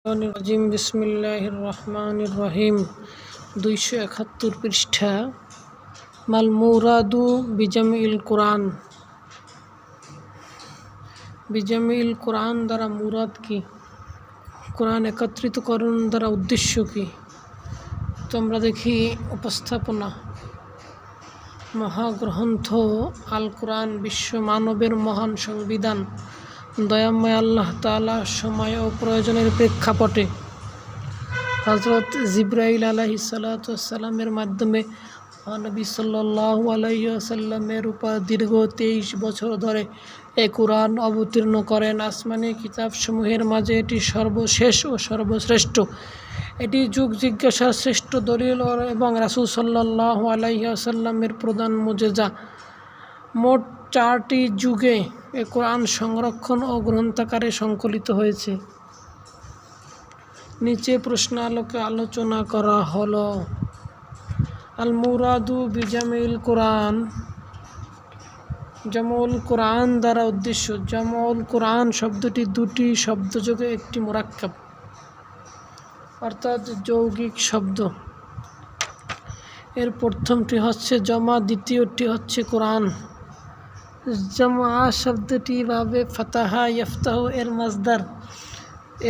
রাজিম বিসমিল্লাহির রহমানির রহিম 271 পৃষ্ঠা মাল মুরাদু বিজামিল কোরআন। বিজামিল কোরআন দ্বারা মুরাদ কি? কোরআন একত্রিতকরণ দ্বারা উদ্দেশ্য কি? তো আমরা দেখি উপস্থাপনা। মহাগ্রন্থ আল কোরআন বিশ্ব মানবের মহান সংবিধান। দয়াময় আল্লাহ তাআলা সময় ও প্রয়োজনের প্রেক্ষাপটে হযরত জিবরাইল আলাইহিস সালাতু ওয়াস সালামের মাধ্যমে নবী সাল্লাল্লাহু আলাইহি ওয়াসাল্লামের উপর দীর্ঘ 23 বছর ধরে এই কোরআন অবতীর্ণ করেন। আসমানি কিতাবসমূহের মাঝে এটি সর্বশেষ ও সর্বশ্রেষ্ঠ। এটি যুগ জিজ্ঞাসার শ্রেষ্ঠ দলিল এবং রাসূল সাল্লাল্লাহু আলাইহি ওয়াসাল্লামের প্রধান মুজিজা। মোট 4টি যুগে এ কোরআন সংরক্ষণ ও গ্রন্থাকারে সংকলিত হয়েছে। নিচে প্রশ্নালোকে আলোচনা করা হলো। আল মুরাদু বিজামিল কোরআন। জামউল কোরআন দ্বারা উদ্দেশ্য। জামউল কোরআন শব্দটি দুটি শব্দযোগে একটি মুরাক্কাব অর্থাৎ যৌগিক শব্দ। এর প্রথমটি হচ্ছে জমা, দ্বিতীয়টি হচ্ছে কোরআন। জামা শব্দটি ভাবে ফাতাহা ইয়াফতাহু এর মাসদার।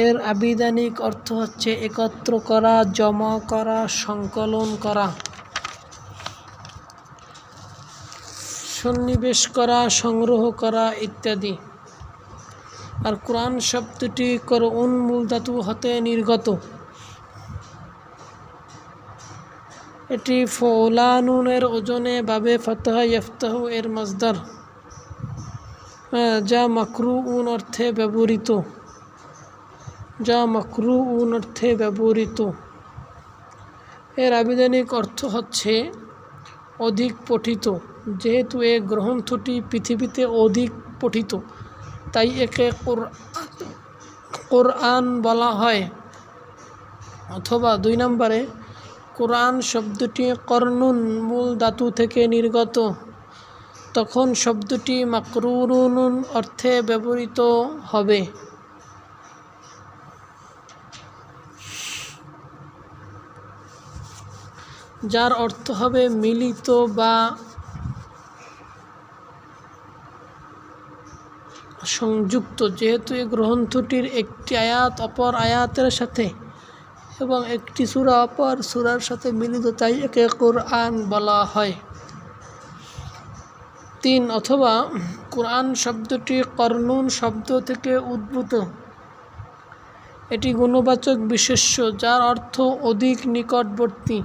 এর আবিধানিক অর্থ হচ্ছে একত্র করা, জমা করা, সংকলন করা, সন্নিবেশ করা, সংগ্রহ করা ইত্যাদি। আর কোরআন শব্দটি করউন মূল ধাতু হতে নির্গত। এটি ফৌলানুনের ওজনে ভাবে ফাতাহা ইয়াফতাহু এর মাসদার, যা মাকরুউন অর্থে ব্যবহৃত। এর আবিধানিক অর্থ হচ্ছে অধিক পঠিত। যেহেতু এ গ্রন্থটি পৃথিবীতে অধিক পঠিত, তাই একে কোরআন বলা হয়। অথবা 2 নম্বরে, কোরআন শব্দটি কর্নুন মূল ধাতু থেকে নির্গত, তখন শব্দটি মাকরুউন অর্থে ব্যবহৃত হবে। যার অর্থ হবে মিলিত বা সংযুক্ত। যেহেতু এই গ্রন্থটির একটি আয়াত অপর আয়াতের সাথে এবং একটি সূরা অপর সূরার সাথে মিলিত, তাই একে কোরআন বলা হয়। 3 অথবা কোরআন শব্দটি কর্নুন শব্দ থেকে উদ্ভূত। এটি গুণবাচক বিশেষ্য, যার অর্থ অধিক নিকটবর্তী।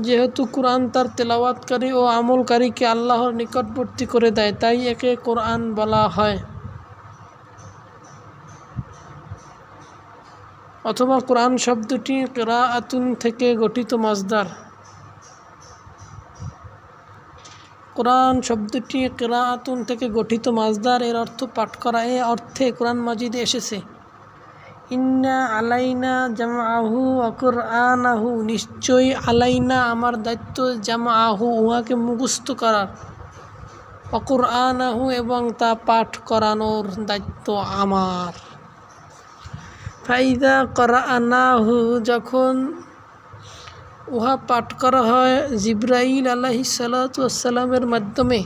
যেহেতু কোরআন তার তেলাওয়াতকারী ও আমলকারীকে আল্লাহর নিকটবর্তী করে দেয়, তাই একে কোরআন বলা হয়। অথবা কোরআন শব্দটি কিরাআতুন থেকে গঠিত মাসদার। কোরআন শব্দটি কিরাআতুন থেকে গঠিত মাসদার। এর অর্থ পাঠ করা। এ অর্থে কোরআন মাজিদে এসেছে ইন্না আলাইনা জামআহু ওয়া কুরআনাহু, নিশ্চয়ই আলাইনা আমার দায়িত্ব, জামআহু উহাকে মুখস্থ করার, ওয়া কুরআনাহু এবং তা পাঠ করানোর দায়িত্ব আমার। ফাইদা করানাহু, যখন উহা পাঠ করা হয় জিবরাইল আলাইহিস সালাতু ওয়াস সালামের মাধ্যমে,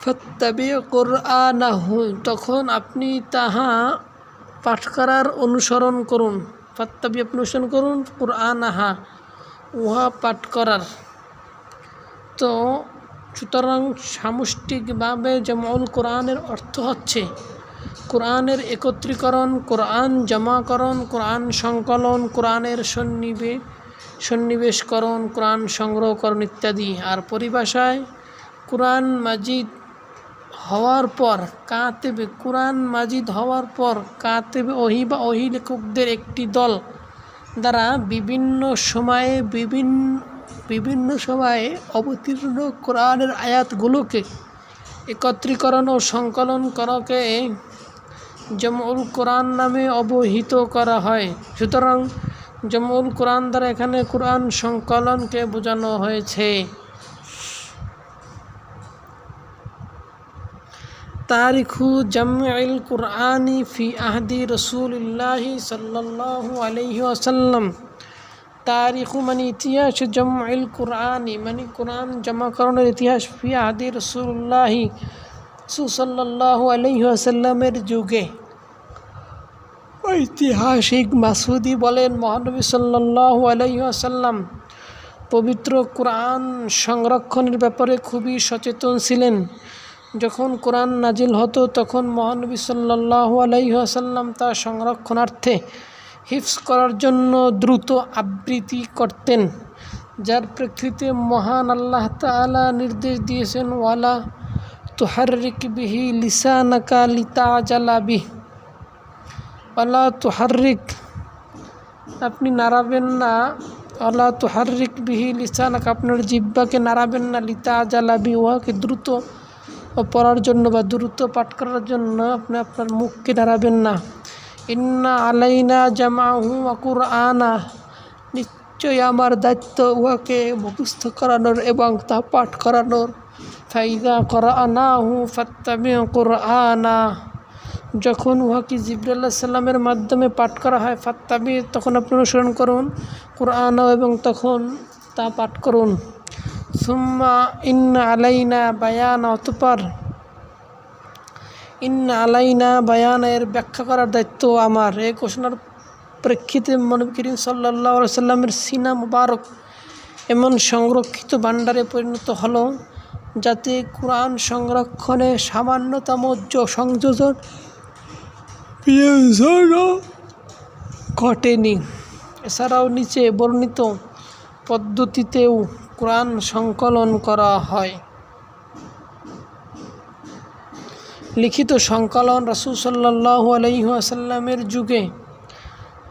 ফাত্তাবি কুরআনাহু, তখন আপনি তাহা পাঠ করার অনুসরণ করুন। ফাত্তাবি, আপনি অনুসরণ করুন, কুরআনাহা উহা পাঠ করার। তো সুতরাং সামষ্টিকভাবে জামউল কোরআনের অর্থ হচ্ছে কোরআনের একত্রীকরণ, কোরআন জমাকরণ, কোরআন সংকলন, কোরআনের সন্নিবেশকরণ, কোরআন সংগ্রহকরণ ইত্যাদি। আর পরিভাষায় কোরআন মাজিদ হওয়ার পর কাতেবে ওহী বা ওহী লেখকদের একটি দল দ্বারা বিভিন্ন সময়ে অবতীর্ণ কোরআনের আয়াতগুলোকে একত্রীকরণ ও সংকলন করাকে জামউল কোরআন নামে অভিহিত করা হয়। সুতরাং জামউল কোরআন দ্বারা এখানে কোরআন সংকলনকে বোঝানো হয়েছে। তারিখু জামঈল কুরআনি ফি আহদি রাসূলিল্লাহি সাল্লাল্লাহু আলাইহি ওয়াসাল্লাম। তারিখু মানে ইতিহাস, জামঈল কুরআনি মানে কোরআন জমাকরণের ইতিহাস, ফি আহদি রাসূলুল্লাহি সাল্লাল্লাহু আলাইহি ওয়াসাল্লামের যুগে। ঐতিহাসিক মাসউদি বলেন, মহানবী সাল্লাল্লাহু আলাইহি ওয়াসাল্লাম পবিত্র কোরআন সংরক্ষণের ব্যাপারে খুবই সচেতন ছিলেন। যখন কোরআন নাজিল হতো তখন মহানবী সাল্লাল্লাহু আলাইহি ওয়াসাল্লাম তা সংরক্ষণার্থে হিফজ করার জন্য দ্রুত আবৃত্তি করতেন, যার প্রেক্ষিতে মহান আল্লাহ তাআলা নির্দেশ দিয়েছেন, ওয়ালা তুহাররিক বিহি লিসানাকা লিতাজালা বিহি। ওয়ালা তুহাররিক, আপনি নাড়াবেন না, ওয়ালা তুহাররিক বিহি লিসানাকা, আপনার জিহ্বাকে নাড়াবেন না, লিতাজালা বিহি, উহাকে দ্রুত পড়ার জন্য বা দ্রুত পাঠ করার জন্য আপনি আপনার মুখকে নাড়াবেন না। ইন্না আলাইনা জামাহু ওয়া কুরআনা, নিশ্চয়ই আমার দায়িত্ব উহাকে মুখস্থ করানোর এবং তা পাঠ করানোর। ফাইযা করানাহু ফাত্তাবি কুরআনা, যখন উহাকে জিবরাইল আলাইহিস সালামের মাধ্যমে পাঠ করা হয়, ফাত্তাবি, তখন আপনি অনুসরণ করুন, কুরআন, এবং তখন তা পাঠ করুন। সুম্মা ইন্না আলাইনা বায়ানা, অতঃপর ইন্না আলাইনা বায়ানা এর ব্যাখ্যা করার দায়িত্ব আমার। এই ঘোষণার প্রেক্ষিতে নবী করিম সাল্লাল্লাহু আলাইহি সাল্লামের সিনা মুবারক এমন সংরক্ষিত ভাণ্ডারে পরিণত হলো যাতে কোরআন সংরক্ষণে সামান্যতম সংযোজন ঘটেনি। এছাড়াও নিচে বর্ণিত পদ্ধতিতেও কোরআন সংকলন করা হয়। লিখিত সংকলন রাসূল সাল্লাল্লাহু আলাইহি ওয়াসাল্লামের যুগে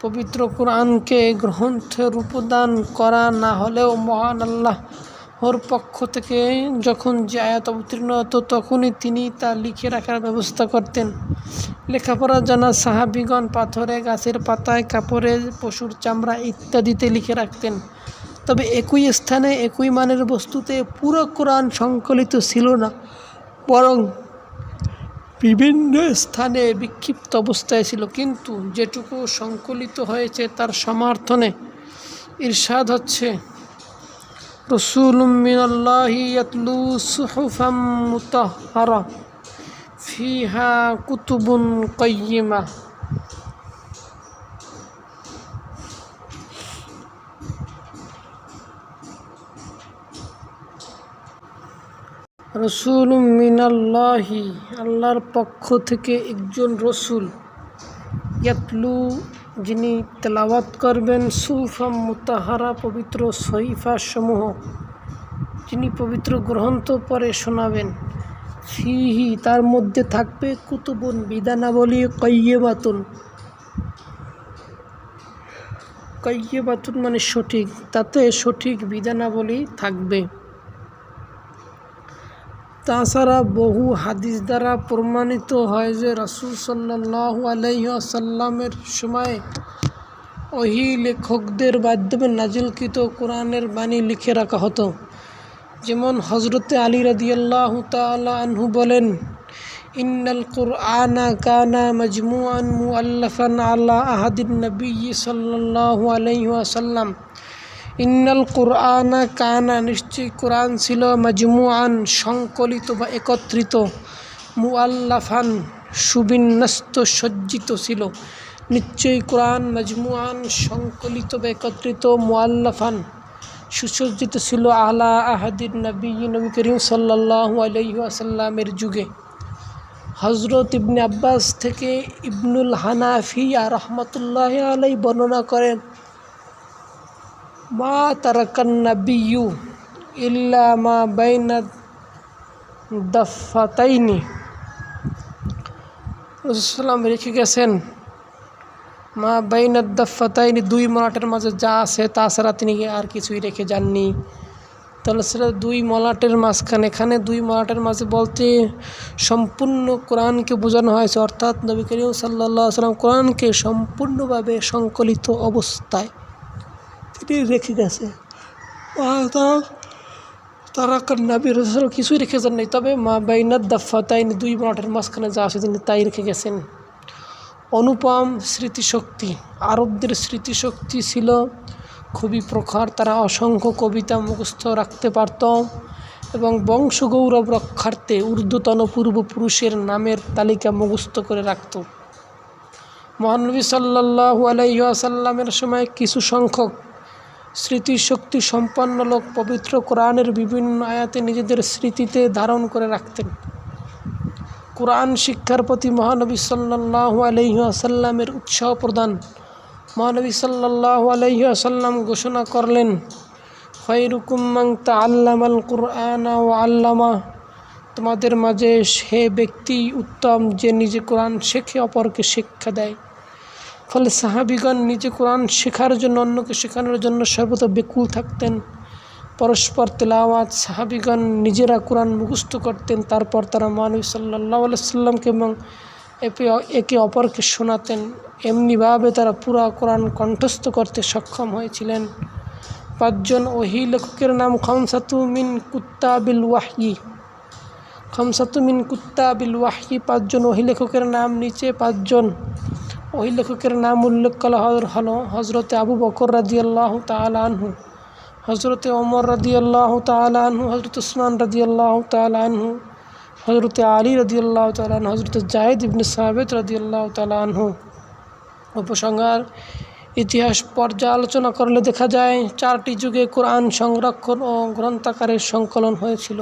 পবিত্র কোরআনকে গ্রন্থে রূপদান করা না হলেও মহান আল্লাহর পক্ষ থেকে যখন যে আয়াত অবতীর্ণ হতো তখনই তিনি তা লিখে রাখার ব্যবস্থা করতেন। লেখাপড়া জানা সাহাবীগণ পাথরে, গাছের পাতায়, কাপড়ে, পশুর চামড়া ইত্যাদিতে লিখে রাখতেন। তবে একই স্থানে একই মানের বস্তুতে পুরো কোরআন সংকলিত ছিল না, বরং বিভিন্ন স্থানে বিক্ষিপ্ত অবস্থায় ছিল। কিন্তু যেটুকু সংকলিত হয়েছে তার সমর্থনে ইরশাদ হচ্ছে, রাসূলুম মিনাল্লাহি ইয়াতলু সুহুফাম মুতাহহারা ফিহা কুতুবুন কাইয়্যিমা। রসুলুম মিনাল্লাহি, আল্লাহর পক্ষ থেকে একজন রসুল, ইয়াতলু, যিনি তেলাওয়াত করবেন, সুহুফাম মুতাহহারা, পবিত্র সহিফা সমূহ, যিনি পবিত্র গ্রন্থ পড়ে শোনাবেন, ফিহি, তার মধ্যে থাকবে, কুতুবুন, বিধানাবলী, কাইয়্যিমাতুন, কাইয়্যিমাতুন মানে সঠিক, তাতে সঠিক বিধানাবলী থাকবে। তাছাড়া বহু হাদিস দ্বারা প্রমাণিত হয় যে রাসূল সাল্লাল্লাহু আলাইহি ওয়াসাল্লামের সময়ে ওহী লেখকদের মাধ্যমে নাজিলকৃত কোরআনের বাণী লিখে রাখা হতো। যেমন হযরতে আলী রাদিয়াল্লাহু তাআলা আনহু বলেন, ইন্নাল কুরআনা কানা মাজমুআন মুআল্লাফান আলা আহাদিন নবী সাল্লাল্লাহু আলাইহি ওয়াসাল্লাম। ইন্নাল কুরআনা কানা, নিশ্চয়ই কোরআন ছিল, মাজমুআন, সংকলিত বা একত্রিত, মুআল্লাফান, সুবিন্যস্ত, সজ্জিত ছিল। নিশ্চয়ই কোরআন মাজমুআন, সংকলিত বা একত্রিত, মুআল্লাফান, সুসজ্জিত ছিল, আলা আহাদিন নবী, নবী করিম সাল্লাল্লাহু আলাইহি ওয়াসাল্লামের যুগে। হযরত ইবনে আব্বাস থেকে ইবনুল হানাফিয়া রাহমাতুল্লাহি আলাইহি বর্ণনা করেন, মা তারাকান নাবিয়্যু ইল্লা মা বাইনা দাফফাতাইনি, রাসূলুল্লাহ রেখে গেছেন মা বাইনা দাফফাতাইনি, দুই মলাটের মাঝে যা আছে তাছাড়া তিনি আর কিছুই রেখে যাননি। তাহলে সেটা দুই মলাটের মাঝখানে, এখানে দুই মলাটের মাঝে বলতে সম্পূর্ণ কোরআনকে বোঝানো হয়েছে, অর্থাৎ নবী করিম সাল্লাল্লাহু আলাইহি ওয়াসাল্লাম কোরআনকে সম্পূর্ণভাবে সংকলিত অবস্থায় তিনি রেখে গেছে। তারা নবী রাসূল কিছুই রেখে যান নাই, তবে মা বাইনাদ দাফাতাইন, দুই মাঠের মাঝখানে যা আছে তিনি তাই রেখে গেছেন। অনুপম স্মৃতিশক্তি। আরবদের স্মৃতিশক্তি ছিল খুবই প্রখর। তারা অসংখ্য কবিতা মুখস্থ রাখতে পারত এবং বংশগৌরব রক্ষার্থে ঊর্ধ্বতন পূর্বপুরুষের নামের তালিকা মুখস্থ করে রাখত। মহানবী সাল্লাল্লাহু আলাইহি ওয়াসাল্লামের সময় কিছু সংখ্যক স্মৃতিশক্তি সম্পন্ন লোক পবিত্র কোরআনের বিভিন্ন আয়াতে নিজেদের স্মৃতিতে ধারণ করে রাখতেন। কোরআন শিক্ষার প্রতি মহানবী সাল্লাল্লাহু আলাইহি ওয়াসাল্লামের উৎসাহ প্রদান। মহানবী সাল্লাল্লাহু আলাইহি ওয়াসাল্লাম ঘোষণা করলেন, খায়রুকুম মান তাআল্লামাল কুরআনা ওয়া আল্লামা, তোমাদের মাঝে সে ব্যক্তি উত্তম যে নিজে কোরআন শেখে অপরকে শিক্ষা দেয়। ফলে সাহাবিগণ নিজে কোরআন শেখার জন্য, অন্যকে শেখানোর জন্য সর্বদা ব্যাকুল থাকতেন। পরস্পর তেলাওয়াত, সাহাবিগণ নিজেরা কোরআন মুখস্থ করতেন, তারপর তারা মহানবী সাল্লাল্লাহু আলাইহি ওয়াসাল্লামকে এবং একে অপরকে শোনাতেন। এমনিভাবে তারা পুরা কোরআন কণ্ঠস্থ করতে সক্ষম হয়েছিলেন। 5 জন ওহী লেখকের নাম খামসাতু মিন কুত্তাবিল ওয়াহয়ি। 5 জন ওহী লেখকের নাম নিচে। 5 জন ওহী লেখকের নাম উল্লেখ করা হলো হজরতে আবু বকর রাদিয়াল্লাহু তাআলা আনহু, হজরতে ওমর রাদিয়াল্লাহু তাআলা আনহু, হজরত উসমান রাদিয়াল্লাহু তাআলা আনহু, হজরতে আলী রাদিয়াল্লাহু তাআলা আনহু, হজরতে জায়েদ ইবনে সাবিত রাদিয়াল্লাহু তাআলা আনহু। উপসংহার: ইতিহাস পর্যালোচনা করলে দেখা যায় 4টি যুগে কোরআন সংরক্ষণ ও গ্রন্থাকারের সংকলন হয়েছিল।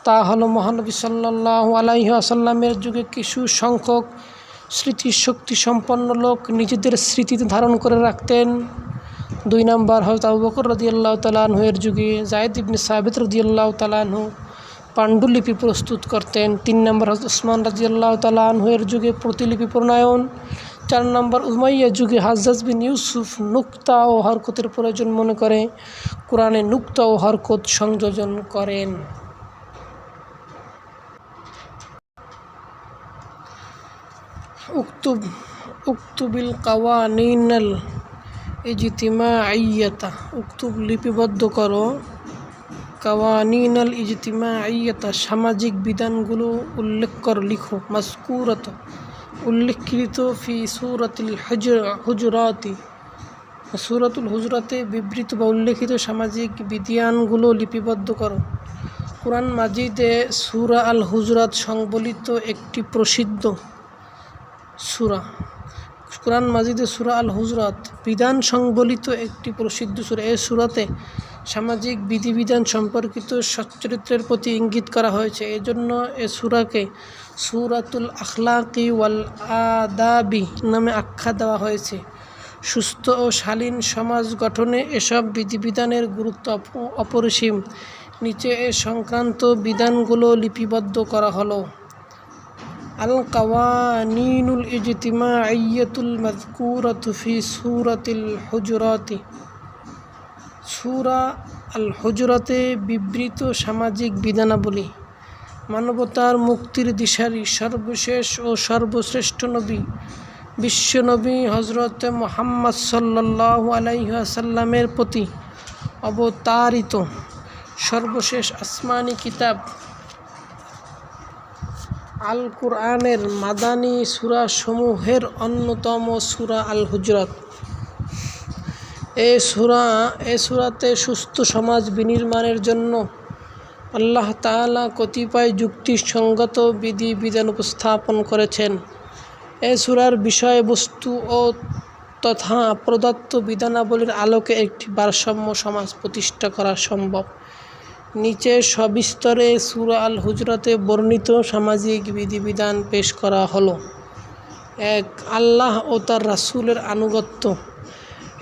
তা হলো মহানবী সাল্লাল্লাহু আলাইহি ওয়াসাল্লামের যুগে কিছু সংখ্যক স্মৃতিশক্তি সম্পন্ন লোক নিজেদের স্মৃতিতে ধারণ করে রাখতেন। 2 নম্বর, হযরত আবু বকর রাদিয়াল্লাহু তাআলা আনহু এর যুগে যায়েদ ইবনে সাবিত রাদিয়াল্লাহু তাআলা আনহু পাণ্ডুলিপি প্রস্তুত করতেন। 3 নম্বর, হযরত উসমান রাদিয়াল্লাহু তাআলা আনহু এর যুগে প্রতিলিপি প্রণয়ন। 4 নম্বর, উমাইয়া যুগে হাজ্জাজ বিন ইউসুফ নুক্তা ও হরকতের প্রয়োজন মনে করে কোরআনে নুক্তা ও হরকত সংযোজন করেন। উক্তুবিল কাওয়ানিনাল ইজতিমাইয়াতা, উক্তুব লিপিবদ্ধ করো, কাওয়ানিনাল ইজতিমাইয়াতা সামাজিক বিধানগুলো উল্লেখ করো, লিখো। মাযকুরাত উল্লেখকৃত ফি সূরাতুল হুজুরাতি, সূরাতুল হুজুরাতে বিবৃত বা উল্লেখিত সামাজিক বিধানগুলো লিপিবদ্ধ করো। কুরআন মাজিদে সূরা আল হুজুরাত সংবলিত একটি প্রসিদ্ধ সূরা। কুরআন মাজিদে সূরা আল হুজুরাত বিধান সংবলিত একটি প্রসিদ্ধ সূরা। এই সূরাতে সামাজিক বিধিবিধান সম্পর্কিত সচ্চরিত্রের প্রতি ইঙ্গিত করা হয়েছে। এজন্য এ সূরাকে সূরাতুল আখলাকি ওয়াল আদাবি নামে আখ্যা দেওয়া হয়েছে। সুস্থ ও শালীন সমাজ গঠনে এসব বিধিবিধানের গুরুত্ব অপরিসীম। নিচে এ সংক্রান্ত বিধানগুলো লিপিবদ্ধ করা হলো। আল কাওয়ানিনুল ইজতিমাইয়াতুল মাযকুরাতু ফি সূরাতিল হুজুরাতি, সূরা আল হুজুরাতে বিবৃত সামাজিক বিধানাবলী। মানবতার মুক্তির দিশারি সর্বশেষ ও সর্বশ্রেষ্ঠ নবী বিশ্বনবী হযরত মুহাম্মদ সাল্লাল্লাহু আলাইহি ওয়াসাল্লামের প্রতি অবতারিত সর্বশেষ আসমানি কিতাব আল কুরআনের মাদানী সূরা সমূহের অন্যতম সূরা আল হুজুরাত। এ সূরাতে সুস্থ সমাজ বিনির্মাণের জন্য আল্লাহ তাআলা কতিপয় যুক্তিসঙ্গত বিধিবিধান উপস্থাপন করেছেন। এ সূরার বিষয়বস্তু ও তথা প্রদত্ত বিধানাবলীর আলোকে একটি ভারসাম্য সমাজ প্রতিষ্ঠা করা সম্ভব। নিচে সবিস্তরে সূরা আল হুজুরাতে বর্ণিত সামাজিক বিধিবিধান পেশ করা হলো। 1. আল্লাহ ও তার রাসূলের আনুগত্য।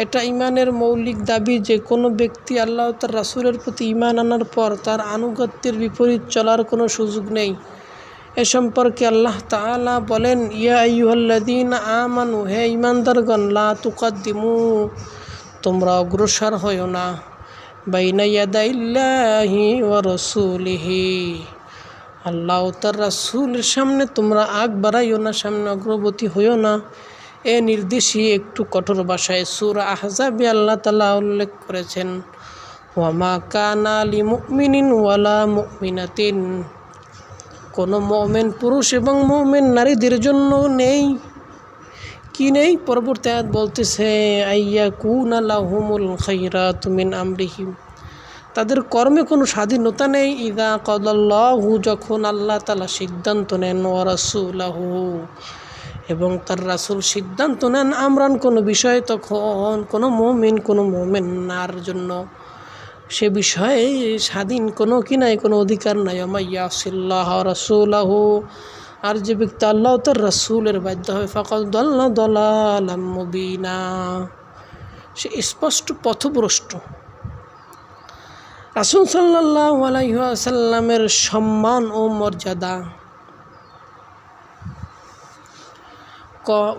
এটা ঈমানের মৌলিক দাবি যে কোনো ব্যক্তি আল্লাহ ও তার রাসূলের প্রতি ঈমান আনার পর তার আনুগত্যের বিপরীত চলার কোনো সুযোগ নেই। এ সম্পর্কে আল্লাহ তাআলা বলেন, ইয়া আইয়ুহাল্লাযীনা আমানু, হে ঈমানদারগণ, লা তুকাদ্দিমু, তোমরা অগ্রসর হইও না, বাইনা ইয়াদাইল্লাহি ওয়া রাসূলিহি, আল্লাহ ও তার রাসূলের সামনে তোমরা আগ বাড়াইও না, সামনে অগ্রবর্তী হইও না। এ নির্দেশই একটু কঠোর ভাষায় সূরা আহজাবে আল্লাহ তাআলা উল্লেখ করেছেন, ওয়ামা কানা লিমুমিনিন ওয়ালা মুমিনাতিন, কোনো মুমিন পুরুষ এবং মুমিন নারীদের জন্য নেই, কি নেই? পরবর্তী আয়াত বলতেছে আইয়াকুনা লাহুমুল খায়রাতু মিন আমরিহিম, তাদের কর্মে কোনো স্বাধীনতা নেই। ইযা কাদাল্লাহু, যখন আল্লাহ তাআলা সিদ্ধান্ত নেন, ওয়া রাসূলুহু, এবং তার রাসূল সিদ্ধান্ত নেন, আমরান কোনো বিষয়, তখন কোনো মুমিনার জন্য সে বিষয়ে স্বাধীন কোনো কি নাই, কোনো অধিকার নাই। ওয়া মাইয়াসিল্লাহ রাসূলাহু, আর যে ব্যক্তি আল্লাহ তার রাসূলের বাধ্য হবে, ফাকাদ দাল্লা দালালাম মুবিনা, সে স্পষ্ট পথভ্রষ্ট। রাসূল সাল্লাল্লাহু আলাইহি ওয়াসাল্লামের সম্মান ও মর্যাদা,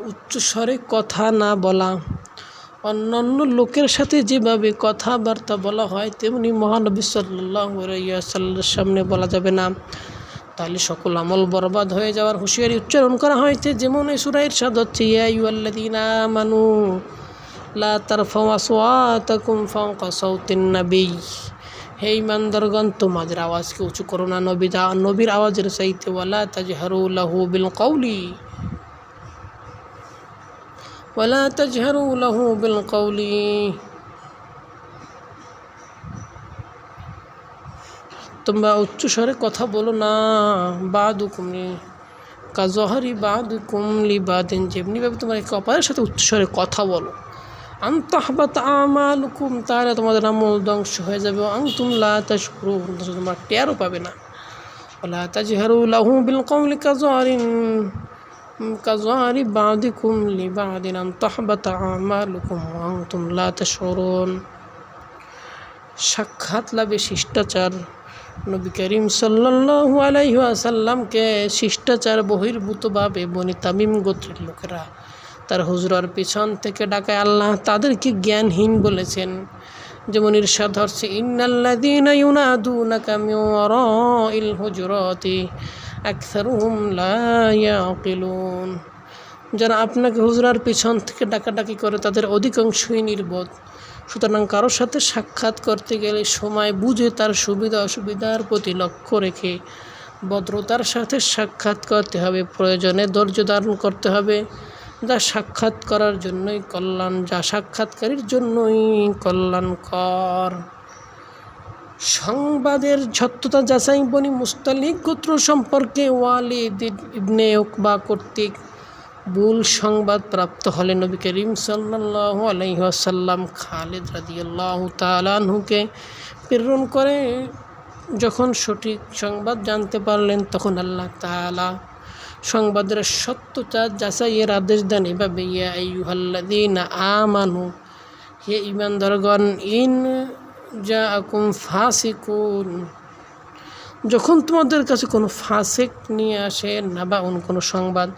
উচ্চস্বরে কথা না বলা, অন্যান্য লোকের সাথে যেভাবে কথাবার্তা বলা হয় তেমনি মহানবী সাল্লাল্লাহু আলাইহি ওয়াসাল্লামের সামনে বলা যাবে না, তাহলে সকল আমল বরবাদ হয়ে যাওয়ার হুঁশিয়ারি উচ্চারণ করা হয়েছে। যেমন এই সূরা ইরশাদ হচ্ছে, ইয়া আইয়ুহাল্লাযীনা আমানু লা তারফাউ আসওয়াতাকুম ফাওকা সাওতিন নবী, হে ঈমানদারগণ, তোমাদের আওয়াজকে উঁচু করো না নবীর আওয়াজের চাইতে। ওয়ালা তাজহারু লাহু বিল কওলি, ওয়ালা তাজহারু লাহু বিল কওলি, তোমরা উচ্চস্বরে কথা বলো না। বাদুকুম কাজহারি বাদুকুম লিবাদিন, যেমনিভাবে তোমরা একে অপরের সাথে উচ্চস্বরে কথা বলো। আন তাহবাতা আমালুকুম, তাহলে তোমাদের আমল ধ্বংস হয়ে যাবে। আনতুম লা তাশকুরুন, তোমরা টেরও পাবে না। ওয়ালা তাজহারু লাহু বিল কওলি কাজহারি বাদিকুম লিবাদিন আন তাহবাতা আমালুকুম ওয়া আনতুম লা তাশউরুন। সাক্ষাৎ লাভে শিষ্টাচার, নবী করিম সাল্লাল্লাহু আলাইহি ওয়াসাল্লামকে শিষ্টাচার বহির্ভূতভাবে বনি তামিম গোত্রের লোকেরা তার হুজরার পিছন থেকে ডাকায় আল্লাহ তাদেরকে জ্ঞানহীন বলেছেন। যেমন ইরশাদ হচ্ছে, ইন্নাল্লাযীনা ইউনাদুনাকা মিন ওয়ারাইল হুজুরাতি আকসারুহুম লা ইয়াকিলুন, যারা আপনাকে হুজরার পিছন থেকে ডাকাডাকি করে তাদের অধিকাংশই নির্বোধ। সুতরাং কারোর সাথে সাক্ষাৎ করতে গেলে সময় বুঝে তার সুবিধা অসুবিধার প্রতি লক্ষ্য রেখে ভদ্রতার সাথে সাক্ষাৎ করতে হবে। প্রয়োজনে ধৈর্য ধারণ করতে হবে, যা সাক্ষাৎ করার জন্যই কল্যাণ, যা সাক্ষাৎকারীর জন্যই কল্যাণকর। সংবাদের সত্যতা যাচাই, বনি মুস্তালিক গোত্র সম্পর্কে ওয়ালিদ ইবনে উকবা কর্তৃক ভুল সংবাদ প্রাপ্ত হলে নবী করিম সাল্লাল্লাহু আলাইহি ওয়াসাল্লাম খালিদ রাদিয়াল্লাহু তাআলা আনহুকে প্রেরণ করে। যখন সঠিক সংবাদ জানতে পারলেন তখন আল্লাহ তাআলা সংবাদের সত্যতা যাচাইয়ের আদেশ দেন এভাবে, ইয়া আইয়ুহাল্লাযীনা আমানু, হে ঈমানদারগণ, ইন জাআকুম ফাসিকুন, যখন তোমাদের কাছে কোনো ফাসিক নিয়ে আসে, নাবাউন কোনো সংবাদ,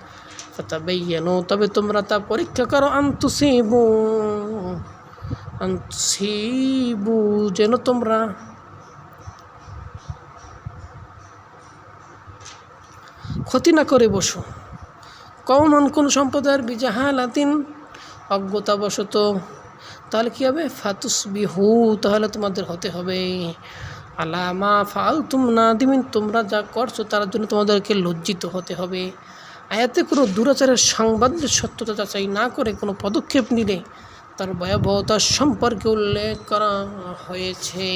ফাতাবাইয়ানু, তবে তোমরা তা পরীক্ষা করো, আনতুসিবু, যেন তোমরা ক্ষতি না করে বসো, কওমান, কোন সম্প্রদায়ের, বিজাহালাতিন, অজ্ঞতাবশত, তাহলে কী হবে, ফাতুসবিহু, তাহলে তোমাদের হতে হবে, আলা মা ফাআলতুম নাদিমিন, তোমরা যা করছো তার জন্য তোমাদেরকে লজ্জিত হতে হবে। আয়াতে কোনো দুরাচারের সংবাদের সত্যতা যাচাই না করে কোনো পদক্ষেপ নিলে তার ভয়াবহতা সম্পর্কে উল্লেখ করা হয়েছে।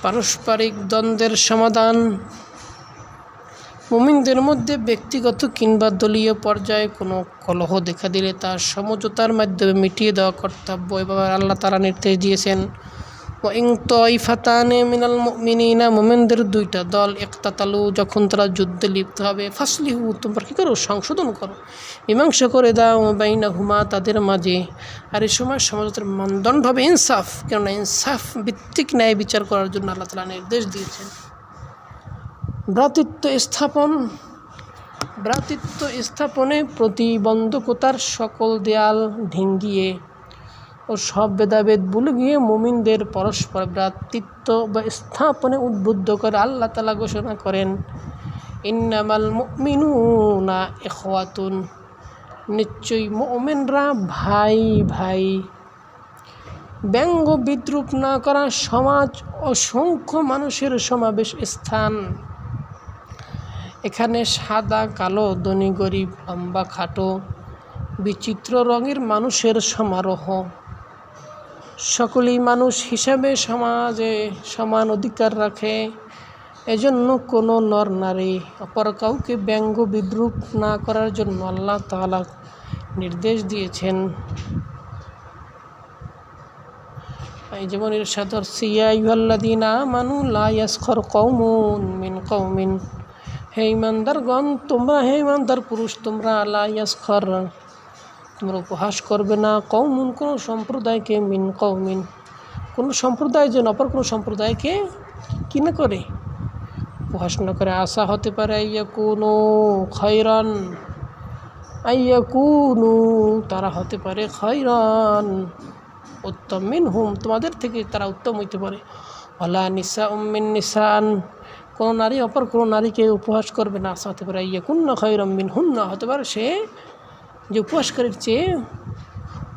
পারস্পরিক দ্বন্দ্বের সমাধান, মুমিনদের মধ্যে ব্যক্তিগত কিংবা দলীয় পর্যায়ে কোনো কলহ দেখা দিলে তার সমঝোতার মাধ্যমে মিটিয়ে দেওয়া কর্তব্য। এভাবে আল্লাহ তাআলা নির্দেশ দিয়েছেন, ওয়া ইন তাইফাতানি মিনাল মুমিনিনা, মুমিনদের দুইটা দল, ইকতাতালু, যখন তারা যুদ্ধে লিপ্ত হবে, ফাসলিহু, তোমরা কী করো, সংশোধন করো, মীমাংসা করে দাও, বাইনাহুমা, তাদের মাঝে। আর এই সময় সমঝোতার মানদণ্ড হবে ইনসাফ, কেননা ইনসাফ ভিত্তিক ন্যায় বিচার করার জন্য আল্লাহ তাআলা নির্দেশ দিয়েছেন। ভ্রাতৃত্ব স্থাপনে প্রতিবন্ধকতার সকল দেয়াল ভেঙিয়ে ও সব ভেদাভেদ ভুলে গিয়ে মুমিনদের পরস্পর ভ্রাতৃত্ব বা স্থাপনে উদ্বুদ্ধ করে আল্লাহ তাআলা ঘোষণা করেন, ইন্নামাল মুমিনুনা ইখওয়াতুন, নিশ্চয়ই মুমিনরা ভাই ভাই। ব্যঙ্গ বিদ্রুপ না করা সমাজ অসংখ্য মানুষের সমাবেশ স্থান। এখানে সাদা কালো, ধনী গরিব, লম্বা খাটো, বিচিত্র রঙের মানুষের সমারোহ। সকলেই মানুষ হিসাবে সমাজে সমান অধিকার রাখে। এজন্য কোনো নর নারী অপর কাউকে ব্যঙ্গ বিদ্রুপ না করার জন্য আল্লাহ তাআলা নির্দেশ দিয়েছেন। এই যেমন ইরশাদ হচ্ছে, ইয়া আইয়ুহাল্লাযীনা আমানু লা ইয়াসখার কওমুন মিন কওমিন, হে ঈমানদারগণ তোমরা, হে ঈমানদার পুরুষ তোমরা, লা ইয়াসখার তোমরা উপহাস করবে না, কওমুন কোনো সম্প্রদায়কে, মিন কওমিন কোনো সম্প্রদায় যেন অপর কোনো সম্প্রদায়কে কি না করে, উপহাস না করে। আশা হতে পারে আইয়াকুনু খায়রান, আইয়াকুনু তারা হতে পারে, খায়রান উত্তম, মিনহুম তোমাদের থেকে তারা উত্তম হইতে পারে। ওয়ালা নিসাউম মিন নিসান কোনো নারী অপর কোনো নারীকে উপহাস করবে না। আশা হতে পারে আইয়াকুন্না খায়রাম মিনহুন্না, হতে পারে সে যে উপহাসকারীর চেয়ে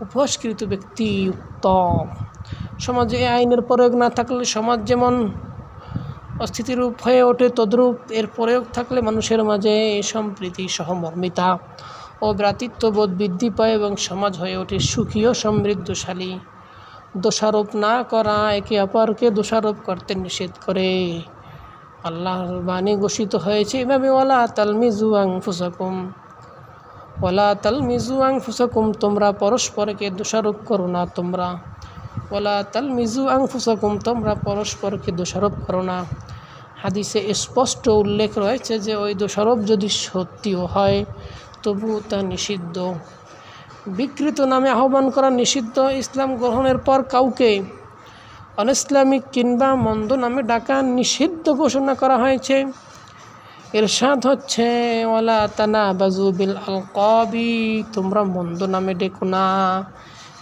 উপহাসকৃত ব্যক্তি উত্তম। সমাজে এই আইনের প্রয়োগ না থাকলে সমাজ যেমন অস্থিতিরূপ হয়ে ওঠে, তদ্রূপ এর প্রয়োগ থাকলে মানুষের মাঝে সম্প্রীতি, সহমর্মিতা ও ভ্রাতৃত্ববোধ বৃদ্ধি পায় এবং সমাজ হয়ে ওঠে সুখী ও সমৃদ্ধশালী। দোষারোপ না করা, একে অপরকে দোষারোপ করতে নিষেধ করে। আল্লাহর বাণী ঘোষিত হয়েছে এভাবে, ওয়ালা তালমিজু আনফুসাকুম, ওয়ালা তালমিজু আনফুসাকুম তোমরা পরস্পরকে দোষারোপ করো না, তোমরা ওয়ালা তালমিজু আনফুসাকুম তোমরা পরস্পরকে দোষারোপ করো না। হাদিসে স্পষ্ট উল্লেখ রয়েছে যে ওই দোষারোপ যদি সত্যিও হয় তবু তা নিষিদ্ধ। বিকৃত নামে আহ্বান করা নিষিদ্ধ। ইসলাম গ্রহণের পর কাউকে অনইসলামিক কিংবা মন্দ নামে ডাকা নিষিদ্ধ ঘোষণা করা হয়েছে। ইরশাদ হচ্ছে, ওয়ালা তানাবাজু বিল আলকাবি তোমরা মন্দ নামে ডেকো না।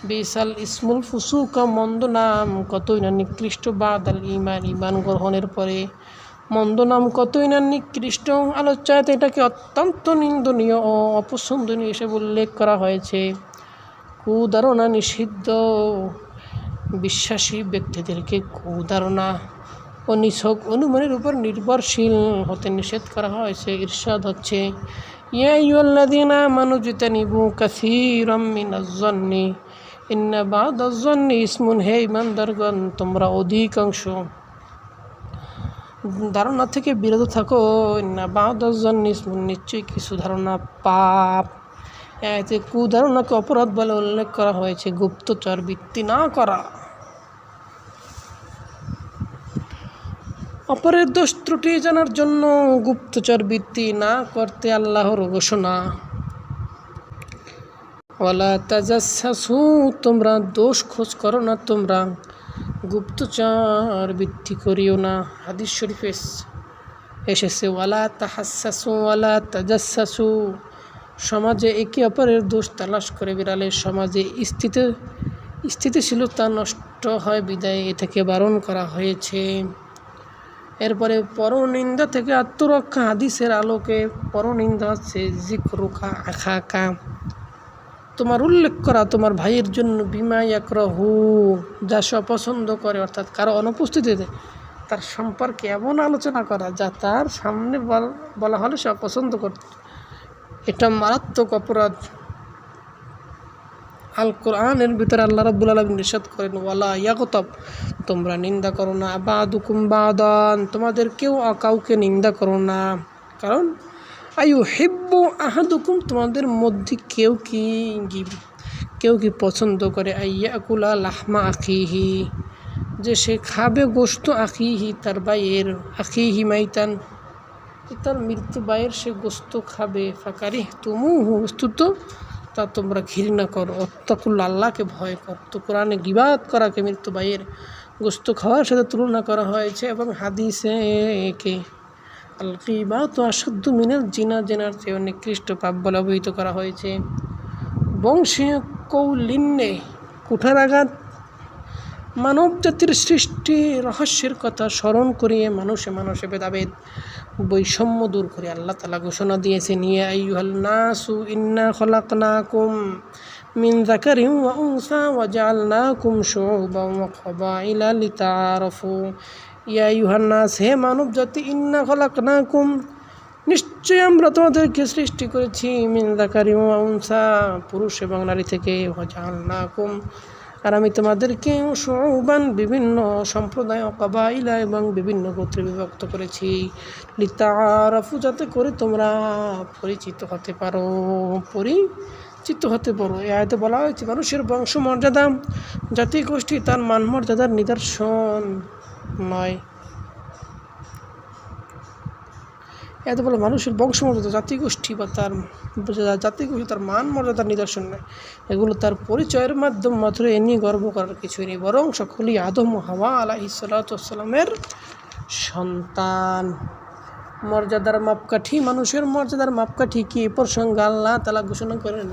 বিসাল ইসমুল ফুসুক মন্দ নাম কতই না নিকৃষ্ট, বাদাল ঈমান ঈমান গ্রহণের পরে মন্দ নাম কতই না নিকৃষ্ট। আলোচ্যায়তে এটাকে অত্যন্ত নিন্দনীয় ও অপছন্দনীয় হিসেবে উল্লেখ করা হয়েছে। কুধারণা নিষিদ্ধ। বিশ্বাসী ব্যক্তিদেরকে কুধারণা ও নিছক অনুমানের উপর নির্ভরশীল হতে নিষেধ করা হয়েছে। ইরশাদ হচ্ছে, ইয়া আইয়ুহাল্লাযীনা আমানু ইজতানিবু কাসীরাম মিনাজ-যন্নি ইন্না বা'দাজ-যন্নি ইসমুন, হে ঈমানদারগণ তোমরা অধিকাংশ ধারণা থেকে বিরত থাকো। ইন্না বা'দাজ-যন্নি ইসমুন নিশ্চয়ই কিছু ধারণা পাপ। এতে কুধারণাকে অপরাধ বলে উল্লেখ করা হয়েছে। গুপ্তচর বৃত্তি না করা, অপরের দোষ ত্রুটি জানার জন্য গুপ্তচর বৃত্তি না করতে আল্লাহর ঘোষণা। ওয়ালা তাজাসসু তোমরা দোষ খোঁজ করো না, তোমরা গুপ্তচর বৃত্তি করিও না। হাদিস শরীফে এসেছে, ওয়ালা তাহাসসাসু ওয়ালা তাজাসসু সমাজে একে অপরের দোষ তালাশ করে বেড়ালে সমাজে স্থিতিশীলতা নষ্ট হয়, বিদায় এ থেকে বারণ করা হয়েছে। এরপরে পরনিন্দা থেকে আত্মরক্ষা। হাদিসের আলোকে পরনিন্দা হচ্ছে যিকরুকা আখাকা তোমার উল্লেখ করা তোমার ভাইয়ের জন্য, বিমা ইয়াকরাহু যা সে অপছন্দ করে, অর্থাৎ কারো অনুপস্থিতিতে তার সম্পর্কে এমন আলোচনা করা যা তার সামনে বলা হলে সে অপছন্দ করত। এটা মারাত্মক অপরাধ। আল কোরআনের ভিতরে আল্লাহ রাব্বুল আলামিন ইরশাদ করেন, ওয়ালা ইয়াগতাব তোমরা নিন্দা করো না, বাদুকুম বাদান তোমাদের কেউ কাউকে নিন্দা করো না। কারণ আইয়ুহিব্বু আহাদুকুম তোমাদের মধ্যে কেউ কি পছন্দ করে, আইয়াকুলা লাহমা আখিহি যে সে খাবে গোশত, আখিহি তার ভাইয়ের, আখিহি মাইতান তার মৃত্যু ভাইয়ের সে গোশত খাবে, ফাকারিহতুমুহু বস্তুত তা তোমরা ঘৃণা করো। অত্তাকুল্লাহ আল্লাহকে ভয় কর। তো কোরআনে গিবাত করাকে মৃত্যু ভাইয়ের গোশত খাওয়ার সাথে তুলনা করা হয়েছে এবং হাদিসে একে আল গীবাতু আশাদ্দু মিনাল জিনা জেনার চেয়ে নিকৃষ্ট পাপ বলে অভিহিত করা হয়েছে। বংশীয় কৌলিন্যে কুঠারাঘাত মানব জাতির সৃষ্টি রহস্যের কথা স্মরণ করিয়ে মানুষে ভেদাভেদ বৈষম্য দূর করে আল্লাহ তাআলা ঘোষণা দিয়েছেন, ইয়া আইয়ুহান নাসু ইন্না খলাকনাকুম মিন যাকারিন ওয়া উনসা ওয়া জাআলনাকুম শুউবান ওয়া ক্বাবাইলা লিতাআরাফু ইয়া আইয়ুহান নাস, হে মানব জাতি, ইন্না খালাকনাকুম, নিশ্চয়ই আমরা তোমাদেরকে সৃষ্টি করেছি, মিন যাকারিন ওয়া উনসা, পুরুষ এবং নারী থেকে, ওয়া জাআলনাকুম, আর আমি তোমাদেরকে শুউবান, বিভিন্ন সম্প্রদায়, কাবাইলা, এবং বিভিন্ন গোত্রে বিভক্ত করেছি, লিতাআরাফু, যাতে করে তোমরা পরিচিত হতে পারো। এই আয়াতে বলা হয়েছে মানুষের বংশ মর্যাদা, জাতি গোষ্ঠী তার মান মর্যাদার নিদর্শন নয়। এতে বলে মানুষের বংশমর্যাদা, জাতিগোষ্ঠী তার মান মর্যাদার নিদর্শন নয়, এগুলো তার পরিচয়ের মাধ্যম মাত্র, এ নিয়ে গর্ব করার কিছুই নেই, বরং সকলেই আদম ও হাওয়া আলাইহিস সালাতু ওয়াস সালামের সন্তান। মর্যাদার মাপকাঠি, মানুষের মর্যাদার মাপকাঠি কি, এ প্রসঙ্গে আল্লাহ তাআলা ঘোষণা করেন,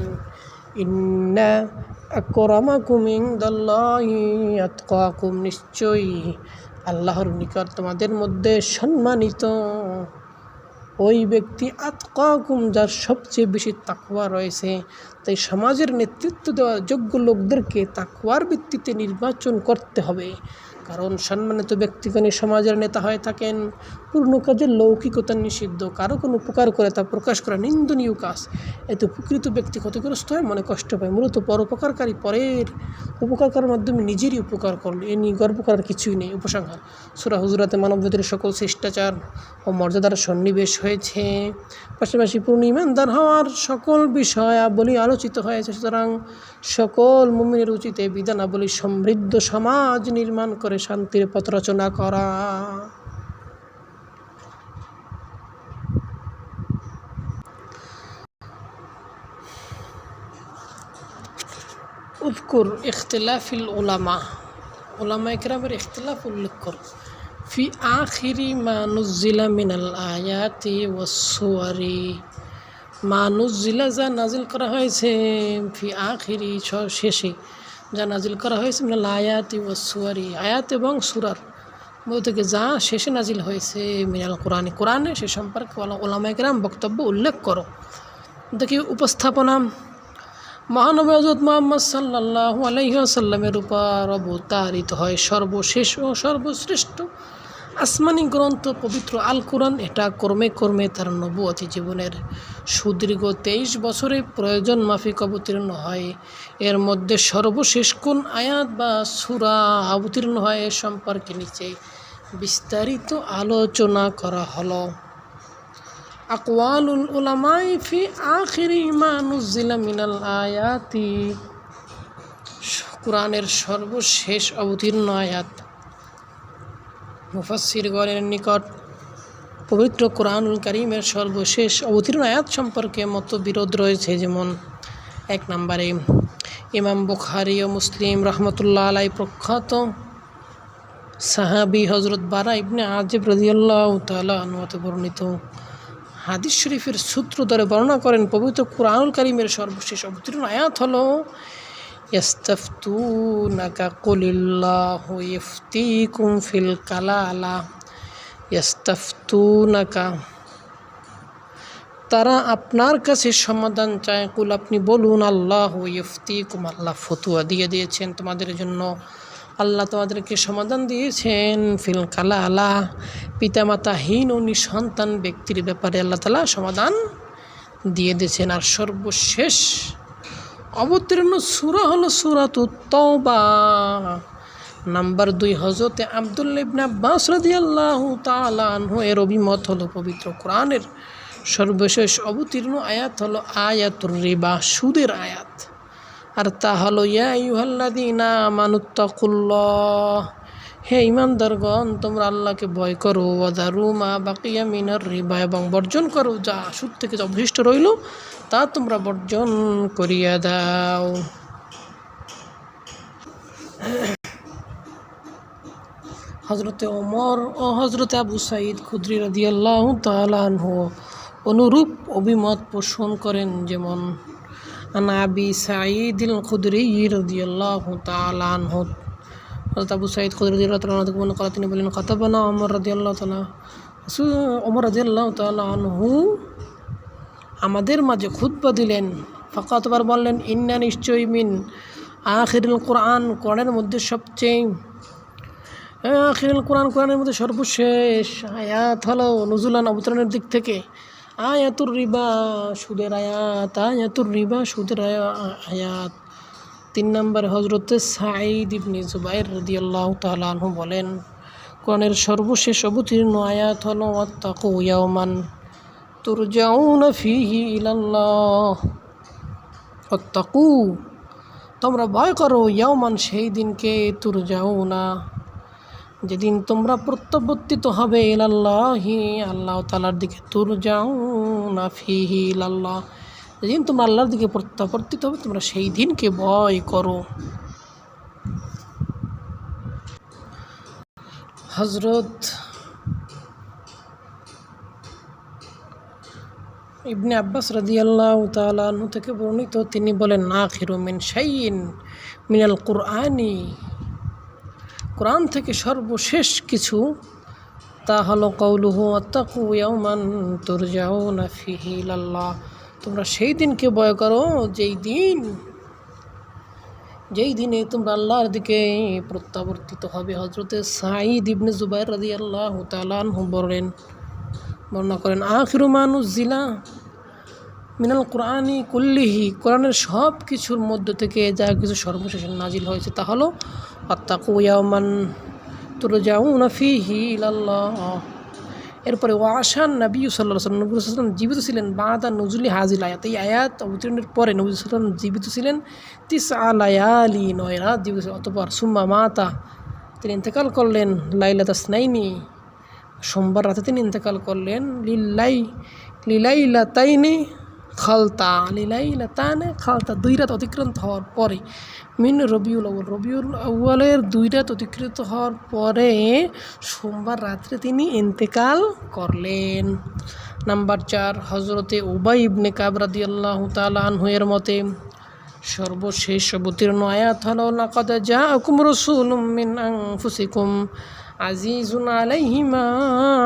ইন্না আকরামাকুম ইনদাল্লাহি আতকাকুম, নিশ্চয়ই আল্লাহর নিকট তোমাদের মধ্যে সম্মানিত ওই ব্যক্তি, আতকাকুম, যার সবচেয়ে বেশি তাকওয়া রয়েছে। তাই সমাজের নেতৃত্ব দেওয়ার যোগ্য লোকদেরকে তাকওয়ার ভিত্তিতে নির্বাচন করতে হবে, কারণ সম্মানিত ব্যক্তিগণই সমাজের নেতা হয়ে থাকেন। পূর্ণ কাজের লৌকিকতা নিষিদ্ধ, কারো কোনো উপকার করে তা প্রকাশ করা নিন্দনীয় কাজ, এতে উপকৃত ব্যক্তি ক্ষতিগ্রস্ত হয়, মনে কষ্ট পায়। মূলত পরোপকারকারী পরের উপকার করার মাধ্যমে নিজেরই উপকার করল, এ নিয়ে গর্ব করার কিছুই নেই। উপসংহার: সূরা হুজুরাতে মানবজাতির সকল শিষ্টাচার ও মর্যাদার সন্নিবেশ হয়েছে, পাশাপাশি পূর্ণ ঈমানদার হওয়ার সকল বিষয়াবলী আলোচিত হয়েছে। সুতরাং সকল মুমিনের উচিত এই বিধানাবলী সমৃদ্ধ সমাজ নির্মাণ করে শান্তির পথ রচনা করা। উযকুর ইখতিলাফিল উলামায়ে কেরামের ইখতিলাফ উল্লেখ কর, ফি আখিরি মা নুজ্জিলা মিনাল আয়াতি ওয়াস সুওয়ারি, মা নুজ্জিলা, যা নাজিল করা হয়েছে, ফি আখিরি, শেষে যা নাজিল করা হয়েছে, মিনাল আয়াতি ওয়াস সুওয়ারি, আয়াত এবং সূরার মধ্যে থেকে যা শেষে নাজিল হয়েছে, মিনাল কোরআনে, সে সম্পর্কে উলামায়ে কেরাম বক্তব্য উল্লেখ করো। দেখি উপস্থাপনা: মহানবী হযরত মুহাম্মদ সাল্লাল্লাহু আলাইহি ওয়াসাল্লামের উপর অবতারিত হয় সর্বশেষ ও সর্বশ্রেষ্ঠ আসমানি গ্রন্থ পবিত্র আল কোরআন। এটা ক্রমে ক্রমে তার নবুয়তি জীবনের সুদীর্ঘ 23 বছরে প্রয়োজন মাফিক অবতীর্ণ হয়। এর মধ্যে সর্বশেষ কোন আয়াত বা সূরা অবতীর্ণ হয় এ সম্পর্কে নিচে বিস্তারিত আলোচনা করা হলো। আকওয়ালুল উলামাই ফি আখিরি মা নুজ্জিলা মিনাল আয়াতি, কোরআনের সর্বশেষ অবতীর্ণ আয়াত। মুফাসসিরগণের নিকট পবিত্র কোরআনুল কারীমের সর্বশেষ অবতীর্ণ আয়াত সম্পর্কে মতবিরোধ রয়েছে। যেমন 1 নম্বরে ইমাম বুখারী ও মুসলিম রাহমাতুল্লাহ আলাইহি প্রখ্যাত সাহাবী হযরত বারা ইবনে আজিব রাদিয়াল্লাহু তাআলা আনহু হতে বর্ণিত হাদিস শরীফের সূত্র ধরে বর্ণনা করেন, পবিত্র কোরআনুল কারীমের সর্বশেষ অবতীর্ণ আয়াত হলো, ইয়াস্তাফতুনাকা কুলিল্লাহু ইফতিকুম ফিল কালালা। ইয়াস্তাফতুনাকা, তারা আপনার কাছে সমাধান চায়, কুল, আপনি বলুন, আল্লাহু ইফতিকুম, আল্লাহ ফতুয়া দিয়ে দিয়েছেন তোমাদের জন্য, আল্লাহ তোমাদেরকে সমাধান দিয়েছেন, ফিল কালালা, পিতামাতাহীন ও নিঃসন্তান ব্যক্তির ব্যাপারে আল্লাহ তাআলা সমাধান দিয়ে দিয়েছেন। আর সর্বশেষ অবতীর্ণ সূরা হলো সূরাতুত তাওবা। নাম্বার 2, হযরতে আব্দুল্লাহ ইবনে আব্বাস রাদিয়াল্লাহু তাআলা আনহু এর অভিমত হলো, পবিত্র কোরআনের সর্বশেষ অবতীর্ণ আয়াত হলো আয়াতুর রিবা, সুদের আয়াত। আর তা হলো, ইয়া আইয়ুহাল্লাযীনা আমানুত্তাকুল্লাহ, হে ঈমানদারগণ, তোমরা আল্লাহকে ভয় করো, ওয়াযারু মা বাকিয়া মিনার রিবা, এবং বর্জন করো যা সুদ থেকে অবশিষ্ট রইল তা তোমরা বর্জন করিয়া দাও। হযরতে ওমর ও হযরতে আবু সাঈদ খুদরি রাদিয়াল্লাহু তাআলা আনহু অনুরূপ অভিমত পোষণ করেন। যেমন আবি সাঈদিল খুদরি রাদিয়াল্লাহু তাআলা আনহু, হযরত আবু সাঈদ খুদরি রাদিয়াল্লাহু তাআলা আনহু বলেন, তিনি বলেন, খাতাবানা ওমর রাদিয়াল্লাহু তাআলা আনহু আমাদের মাঝে খুতবা দিলেন, ফাকাত আবার বললেন ইন্না নিশ্চয়ই মিন আখিরুল কোরআন, কোরআনের মধ্যে সবচেয়ে আখিরুল কোরআন, কোরআনের মধ্যে সর্বশেষ আয়াত হলো নুজুলান অবতরণের দিক থেকে আয়াতুর রিবা, সুদের আয়াত, আয়াতুর রিবা, সুদের আয়াত। 3 নম্বরে হজরতে সাঈদ ইবনে জুবাইর রাদিয়াল্লাহু তাআলা আনহু বলেন কোরআনের সর্বশেষ অবতীর্ণ আয়াত হলো ওয়াত্তাকু ইয়াওমান তুরজাউনা ফীহি ইলাল্লাহ। ওয়াত্তাকু, তোমরা ভয় করো, ইয়াওমান, সেই দিনকে, তুরজাউনা, যেদিন তোমরা প্রত্যাবর্তিত হবে, ইলাল্লাহি, আল্লাহ তাআলার দিকে, তুরজাউনা ফীহি ইলাল্লাহ, যেদিন তোমরা আল্লাহর দিকে প্রত্যাবর্তিত হবে তোমরা সেই দিনকে ভয় করো। হজরত ইবনে আব্বাস রাদিয়াল্লাহু তাআলা আনহু থেকে বর্ণিত, তিনি বলেন আখিরু মিন শাইইন মিনাল কুরআনি, কোরআন থেকে সর্বশেষ কিছু তা হলো কওলুহু ওয়াত্তাকু ইয়াওমান তুরজাউনা ফীহি ইলাল্লাহ, তোমরা সেই দিনকে ভয় করো যেই দিনে তোমরা আল্লাহর দিকে প্রত্যাবর্তিত হবে। হজরতে সাঈদ ইবনে জুবাইর রাদিয়াল্লাহু তাআলা আনহু বর্ণনা করেন আখিরু মা নুজিলা মিনাল কুরআনি কুল্লিহি, কোরআনের সব কিছুর মধ্য থেকে যা কিছু সর্বশেষ নাজিল হয়েছে তা হলো ওয়াত্তাকু ইয়াওমান তুরজাউনা ফীহি ইলাল্লাহ। এরপরে ওয়াশান নবী সাল্লাল্লাহু আলাইহি ওয়াসাল্লাম, নবী সাল্লাল্লাহু আলাইহি ওয়াসাল্লাম জীবিত ছিলেন বাদা নুজুলি হাজিল আয়াত, এই আয়াত অবতীর্ণের পরে নবী সাল্লাল্লাহু আলাইহি ওয়াসাল্লাম জীবিত ছিলেন 9 লায়ালি, 9 রাত জীবিত ছিলেন। অতঃপর সুম্মা মাতা, তিনি ইন্তেকাল করলেন লাইলাতাস নাইনি, সোমবার রাতে তিনি ইন্তেকাল করলেন লিলাইলাতাইনি খালতা, লিলাইলাতানে খালতা, 2 রাত অতিক্রান্ত হওয়ার পরে, মিন রবিউল আউয়ালের 2 রাত অতিক্রান্ত হওয়ার পরে সোমবার রাত্রে তিনি ইন্তেকাল করলেন। নাম্বার 4 হজরতে উবাই ইবনে কাব রাদিয়াল্লাহু তাআলা আনহু এর মতে সর্বশেষ অবতীর্ণ আয়াত হলো লাকাদ জাআকুম রাসূলুম মিন আনফুসিকুম আজিজুন আলাইহি মা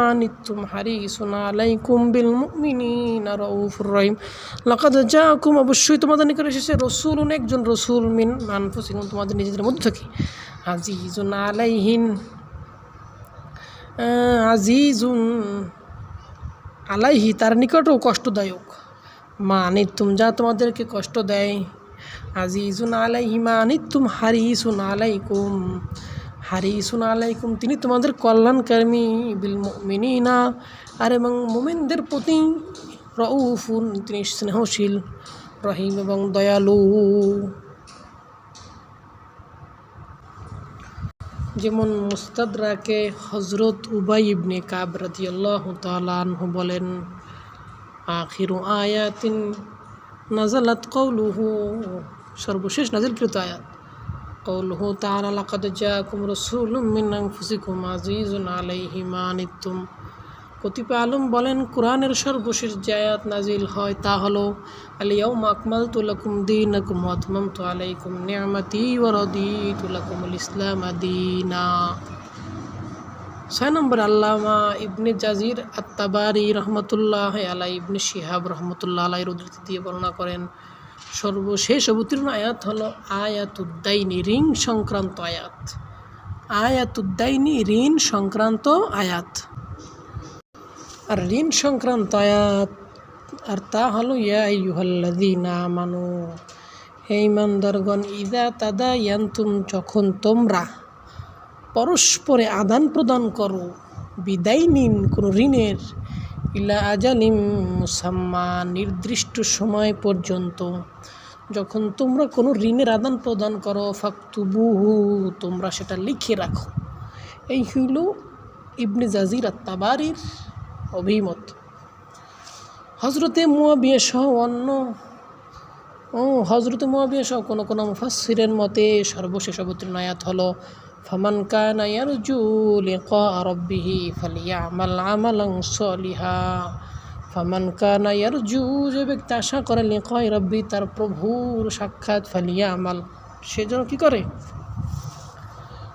আনিতুম হারিসুন আলাইকুম বিল মুমিনিনা রাউফুর রহিম। লাকাদ জাআকুম, অবশ্যই তোমাদের নিকট এসেছে, রসুলুন, একজন রসুল, মিন আনফুসিকুম, তোমাদের নিজেদের মধ্য থেকে, আজিজুন আলাইহি, তার নিকটও কষ্টদায়ক, মা আনিতুম, যা তোমাদেরকে কষ্ট দেয়, আজিজুন আলাইহি মা আনিতুম হারিসুন আলাইকুম, তিনি তোমাদের কল্যাণকামী, বিল মুমিনিনা, আর এবং মুমিনদের প্রতি, রউফুন, তিনি স্নেহশীল, রহিম এবং দয়ালু। যেমন মুস্তাদরাকে হজরত উবাই ইবনে কাব রাদিয়াল্লাহু তাআলা আনহু বলেন আখিরু আয়াতিন নাজালাত কওলুহু, সর্বশেষ নাজিলকৃত আয়াত কওলুহু তাআলা লাকাদ জাআকুম রাসূলুম মিন আনফুসিকুম আজিজুন আলাইহি মা আনিতুম। কতিপয় আলেম বলেন কোরআনের সর্বশেষ যে আয়াত নাজিল হয় তা হলো আল ইয়াউমা আকমালতু লাকুম দীনাকুম ওয়া আতমামতু আলাইকুম নি'মাতি ওয়া রাদিতু লাকুমুল ইসলামা দীনা। 6 নম্বর আল্লামা ইবনে জাজির আত-তাবারি রহমতুল্লাহ আলাইহি, ইবনে শিহাব রহমতুল্লাহ আলাইহির উদ্ধৃতি দিয়ে বর্ণনা করেন সর্বশেষ অবতীর্ণ আয়াত হলো আয়াতুদ্দাইনি, ঋণ সংক্রান্ত আয়াত, আয়াতুদ্দাইনি, ঋণ সংক্রান্ত আয়াত। আর ঋণ সংক্রান্ত আয়াত আর তা হলো ইয়া আইয়ুহাল্লাযীনা আমানু, হে ঈমানদারগণ, ইযা তাদায়ানতুম, যখন তোমরা পরস্পরে আদান প্রদান করো, বিদাইনিন, কোনো ঋণের, ইলা আজালিম মুসাম্মা, নির্দিষ্ট সময় পর্যন্ত, যখন তোমরা কোনো ঋণের আদান প্রদান করো, ফাকতুবুহু, তোমরা সেটা লিখে রাখো। এই হইল ইবনে জাজির আত-তাবারির অভিমত। হজরতে মুয়াবিয়া সহ কোনো মুফাসসিরের মতে সর্বশেষ অবতীর্ণ আয়াত হলো ফামান কানা ইয়ারজু লিকা রাব্বিহি ফালিয়ামাল আমালান সলিহা। ফামান কানা ইয়ারজু, যে ব্যক্তি আশা করে লিকা রাব্বি, তার প্রভুর সাক্ষাৎ, ফালিয়ামাল, সেজন্য কি করে,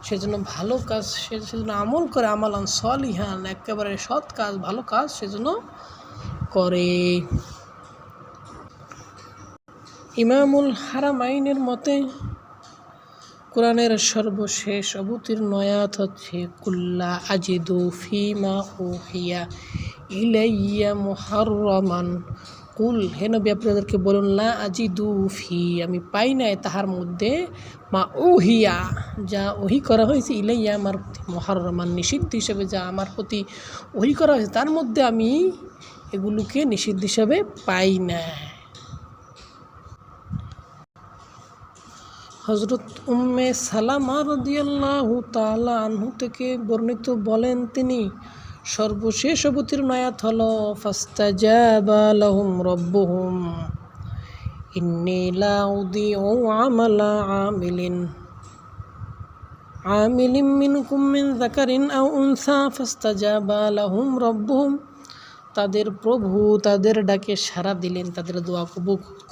সেজন্য ভালো কাজ, সেজন্য আমল করে, আমালান সলিহান, একেবারে সৎ কাজ, ভালো কাজ সেজন্য করে। ইমামুল হারামাইনের মতে কোরআনের সর্বশেষ অবতীর্ণ আয়াত হচ্ছে কুল্লা আজিদু ফিমা উহিয়া ইলাইয়া মুহাররামান। কুল, হে নবী আপনাদেরকে বলুন, লা আজিদু ফি, আমি পাই নাই তাহার মধ্যে, মা উহিয়া, যা ওহি করা হয়েছে, ইলাইয়া, আমার প্রতি, মুহাররামান, নিষিদ্ধ হিসেবে যা আমার প্রতি ওহি করা হয়েছে তার মধ্যে আমি এগুলোকে নিষিদ্ধ হিসাবে পাই না। হজরত উম্মে সালামা রাদিয়াল্লাহু তাআলা আনহু থেকে বর্ণিত, বলেন তিনি, সর্বশেষ অবতীর্ণ আয়াত হলো ফাস্তাজাবা লাহুম রব্বুহুম ইন্নী লা উযীউ আমালা আমিলিন মিনকুম মিন যাকারিন আও উনসা ফাস্তাজাবা লাহুম রব্বুহুম। তাদের প্রভু তাদের ডাকে সাড়া দিলেন, তাদের দোয়া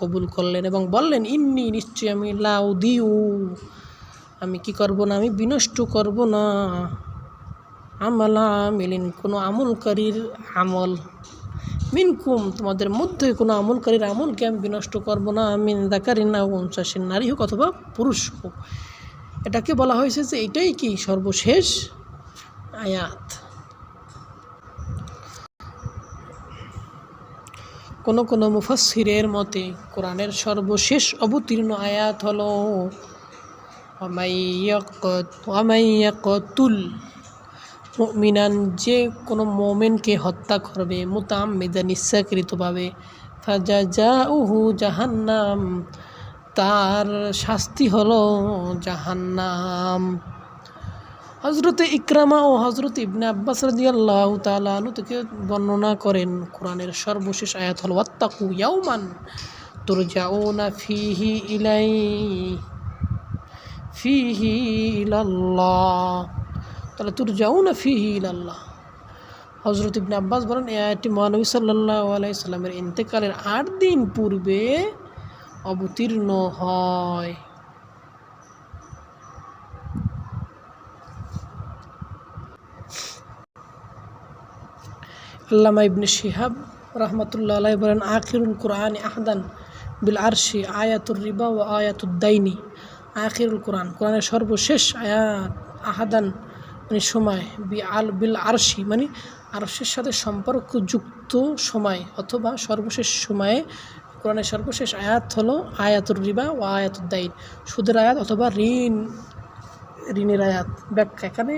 কবুল করলেন এবং বললেন, ইন্নী, নিশ্চয়ই আমি, লা উযীউ, আমি কি করব না, আমি বিনষ্ট করব না, আমালা আমিলিন, কোনো আমলকারীর আমল, মিনকুম, তোমাদের মধ্যে কোনো আমলকারীর আমলকে আমি বিনষ্ট করব না, মিন যাকারিন আও উনসা, সে নারী হোক অথবা পুরুষ হোক। এটাকে বলা হয়েছে যে এটাই কি সর্বশেষ আয়াত। কোনো মুফাসসিরের মতে কোরআনের সর্বশেষ অবতীর্ণ আয়াত হলো ওয়ামাইয়াকতুল মুমিনান, যে কোনো মোমেনকে হত্যা করবে মুতাআম্মিদান, ইচ্ছাকৃতভাবে, ফাজাজাউহু জাহান্নাম, তার শাস্তি হলো জাহান্নাম। হজরতে ইকরামা ও হজরত ইবনে আব্বাস রাদিয়াল্লাহু তাআলা আনহু থেকে বর্ণনা করেন, কোরআনের সর্বশেষ আয়াত হল ওয়াত্তাকু ইয়াওমান তুরজাউনা ফিহি ইলাল্লাহ, তাহলে তুরজাউনা ফিহি ইলাল্লাহ। হজরত ইবনে আব্বাস বলেন, এই আয়াতটি মহানবী সাল্লাল্লাহু আলাইহি সাল্লামের ইন্তেকালের 8 দিন পূর্বে অবতীর্ণ হয়। আল্লামা ইবনে শিহাব রাহমাতুল্লাহ আলাইহি বলেন, আখিরুল কোরআন আহদান বিল আরশি আয়াতুর রিবা ও আয়াতুদ দাইনি। আখিরুল কোরআন, কোরআনের সর্বশেষ আয়াত, আহাদান মানে সময়, বিল আরশি মানে আরশের সাথে সম্পর্কযুক্ত সময়, অথবা সর্বশেষ সময়ে কোরআনের সর্বশেষ আয়াত হলো আয়াতুর রিবা ও আয়াতুদ দাইন, সুদের আয়াত অথবা ঋণের আয়াত। ব্যাখ্যা, এখানে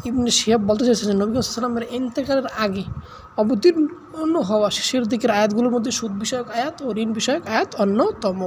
ইবনে শিহাব বলতে চাইছেন যে নবী সাল্লাল্লাহু আলাইহি ওয়াসাল্লামের ইন্তেকালের আগে অবতীর্ণ হওয়া শেষের দিকের আয়াতগুলোর মধ্যে সুদ বিষয়ক আয়াত ও ঋণ বিষয়ক আয়াত অন্যতম।